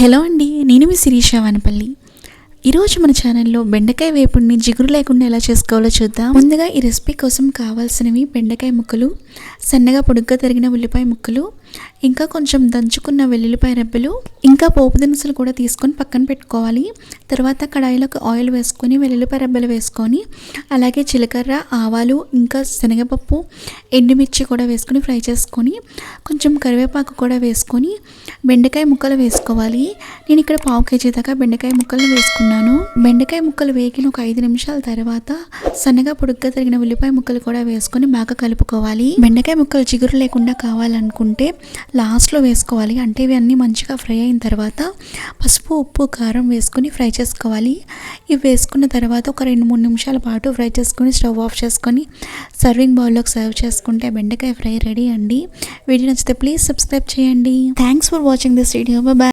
Hello అండి, నేను మీ శిరీష వనపల్లి. ఈరోజు మన ఛానల్లో బెండకాయ వేపుడిని జిగురు లేకుండా ఎలా చేసుకోవాలో చూద్దాం. ముందుగా ఈ రెసిపీ కోసం కావాల్సినవి బెండకాయ ముక్కలు, సన్నగా పొడుగ్గా తరిగిన ఉల్లిపాయ ముక్కలు, ఇంకా కొంచెం దంచుకున్న వెల్లుల్లిపాయ రెబ్బలు, ఇంకా పోపు దినుసులు కూడా తీసుకొని పక్కన పెట్టుకోవాలి. తర్వాత కడాయిలోకి ఆయిల్ వేసుకొని వెల్లుల్లిపాయ రెబ్బలు వేసుకొని, అలాగే జీలకర్ర, ఆవాలు, ఇంకా శనగపప్పు, ఎండుమిర్చి కూడా వేసుకొని ఫ్రై చేసుకొని, కొంచెం కరివేపాకు కూడా వేసుకొని బెండకాయ ముక్కలు వేసుకోవాలి. నేను ఇక్కడ 1/2 kg దాకా బెండకాయ ముక్కలు వేసుకున్నాను. బెండకాయ ముక్కలు వేగిన ఒక 5 నిమిషాల తర్వాత సన్నగా పొడుగ్గా తరిగిన ఉల్లిపాయ ముక్కలు కూడా వేసుకొని బాగా కలుపుకోవాలి. బెండకాయ ముక్కలు జిగురు లేకుండా కావాలనుకుంటే లాస్ట్లో వేసుకోవాలి. అంటే ఇవి అన్నీ మంచిగా ఫ్రై అయిన తర్వాత పసుపు, ఉప్పు, కారం వేసుకొని ఫ్రై చేసుకోవాలి. ఇవి వేసుకున్న తర్వాత ఒక 2-3 నిమిషాల పాటు ఫ్రై చేసుకొని స్టవ్ ఆఫ్ చేసుకొని సర్వింగ్ బౌల్లోకి సర్వ్ చేసుకుంటే బెండకాయ ఫ్రై రెడీ అండి. వీడియో నచ్చితే ప్లీజ్ సబ్స్క్రైబ్ చేయండి. Thanks for watching this video. Bye.